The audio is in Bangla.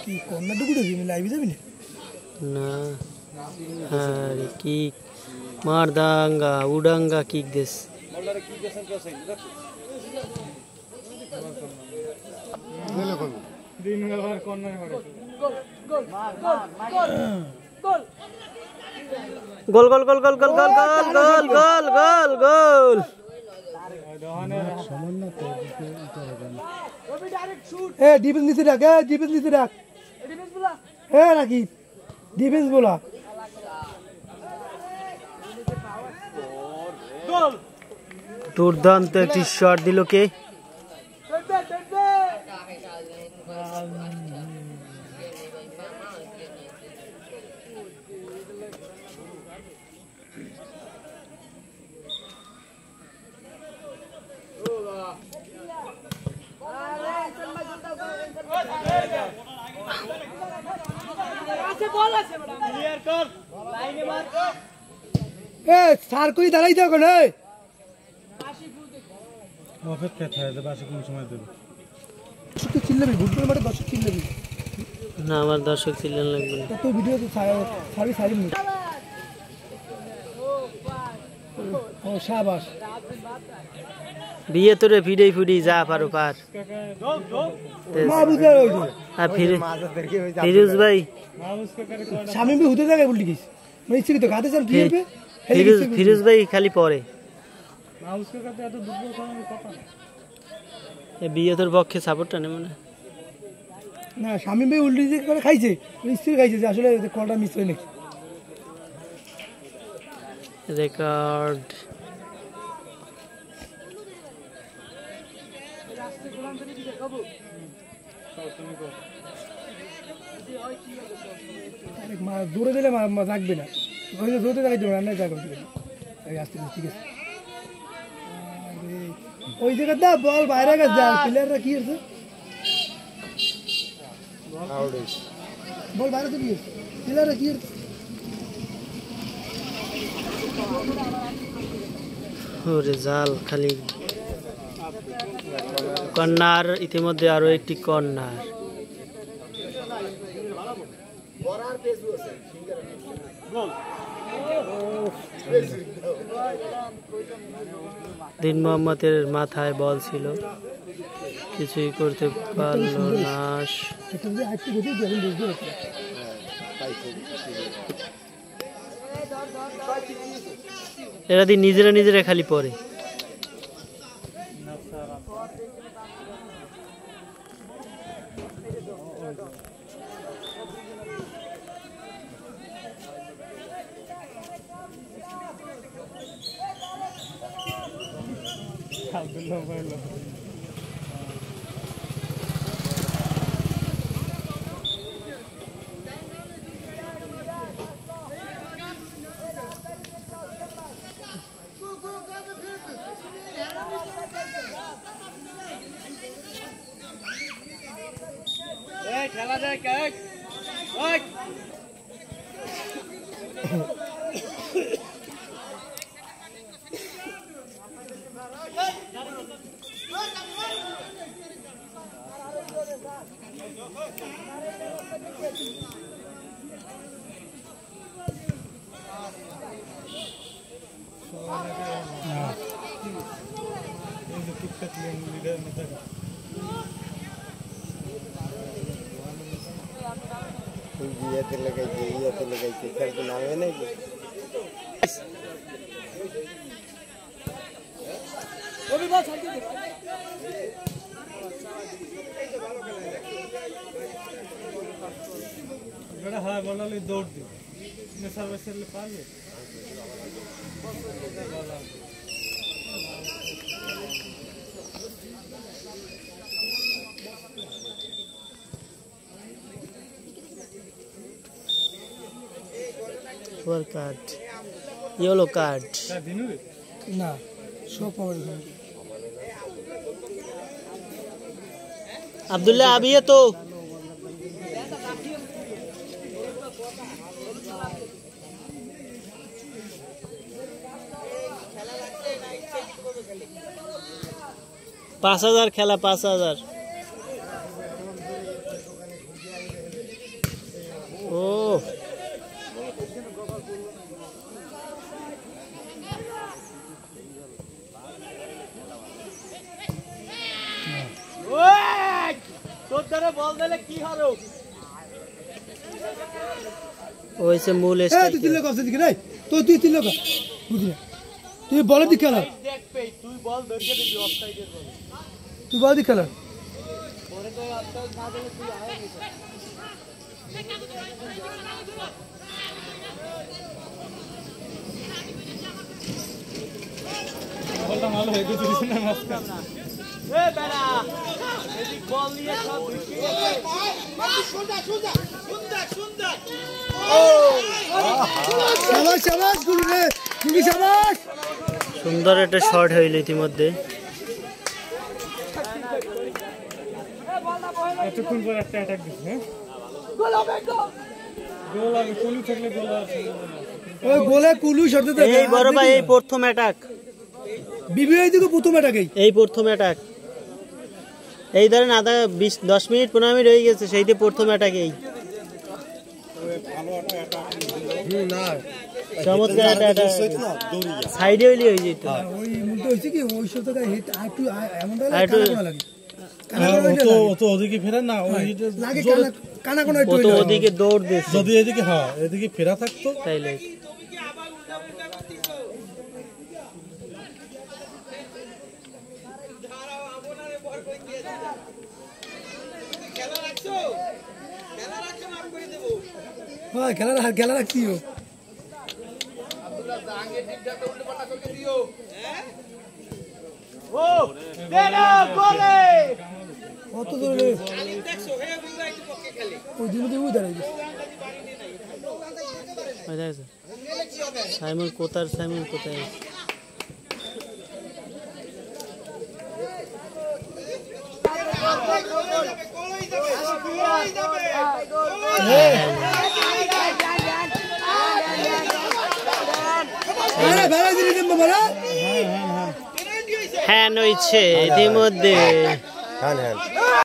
কি কন্যা তো গুড়ে দিবি লাইভে যাবি না আরে কিক মারদাঙ্গা উডাঙ্গা কিক দেশ বলদারে কিক দেশন কে সাইন দেখ গেলে কল দিন বেলার কন্যা করে গোল গোল গোল গোল গোল গোল গোল গোল গোল গোল সমান না তো রবি ডাইরেক্ট শুট এ ডিফেন্স নিতে রাখ ডিফেন্স নিতে রাখ ডিফেন্স বলা রাকি ডিফেন্স বলা গোল দুর্দান্ত একটি শট দিল কে স্যার কই দাঁড়াই থাকো না অপেক্ষা থাকে বাসে কোন সময় দেবে শুধু চিল্লাবি ফুটবল মাঠে দর্শক চিল্লাবি না আমার দর্শক চিল্লান লাগবে না তো ভিডিও তো সারি সারি মিনিট ও শাবাশ বিয়ে তোরে ফিডেই ফুডি যা পারো পার মা বুঝে ওই আর ফিরোজ ভাই সামনে भी হুতে জায়গায় বললি কিস মানে ইচ্ছে কি তো গাতে চাল কি হবে ফিরোজ ভাই খালি পরে মাউসকে কাছে এত দুর্বল করার কথা এ বিয়ে তোর পক্ষে সাপোর্টটা নেই মানে না শামিম ভাই উল্টি যে করে খাইছে স্ত্রী খাইছে যে আসলে কলটা মিস হয় নাকি রেকর্ড দূরে দিলে রাখবে না দূরে রাখতে হবে রান্নায় জায়গা আসতে ঠিক আছে ওই জায়গা দা বল বাইরে গেছে যা প্লেয়াররা কি আছে বল বাইরে তো কি আছে প্লেয়াররা কি আছে ওরে জাল খালি কর্নার ইতিমধ্যে আরো একটি কর্নার দিন মোহাম্মদের মাথায় বল ছিল কিছুই করতে পারল না এরা নিজেরা নিজেরা খালি পড়ে খেলা যায় কেক ওই ইয়াতে লাগাইছে খেলতে নামে নাকি হ্যাঁ বলালে দৌড় দিও সার্ভিস পারবে कार्ड येलो कार्ड ना शो पावर अब्दुल्ला अभी है तो पाँच हजार खेला 5000 ও হচ্ছে মূল তুই স্ট্রাইকার। তিন লোক আছে দিকে নাই তো তুই তিন লোক বুঝলি না তুই বলের দিক খেলার তুই বলের দিক খেলার বলটা ভালো হয়ে গেছে না মাঝখানে শাবাশ শাবাশ গুলু রে গুলু শাবাশ সুন্দর একটা শট হইল ইতিমধ্যে। এতক্ষণ পর একটা অ্যাটাক দিচ্ছে হ্যাঁ গোল হবে কুলু থাকলে গোল হবে ওই গোলে কুলু শর্তে থাকে এই বড় ভাই এই প্রথম অ্যাটাক, বিবিআই দিকে প্রথম এটাকেই এই প্রথম অ্যাটাক। এই ধরেন আধা 10 মিনিট 15 মিনিট হয়ে গেছে সেইটি প্রথম অ্যাটাক। এই না চমৎকার একটা অ্যাটাক সাইডে হইলি হয়ে যেত। ওই মুদ্দা হইছে কি ওই শর্তে হিট একটু এমন একটু লাগে কানা তো ওদিকে ফেরা না ওই লাগে কানা কোন ও তো ওদিকে দৌড় দিচ্ছে যদি এদিকে হ্যাঁ এদিকে ফেরা থাকতো তাইলে। হ্যাঁ খেলা রাখছি কত দূরে ওই দিন দিয়ে দাঁড়াই সাইমন কোথায় হ্যাঁ হইছে ইতিমধ্যে। হ্যাঁ হ্যাঁ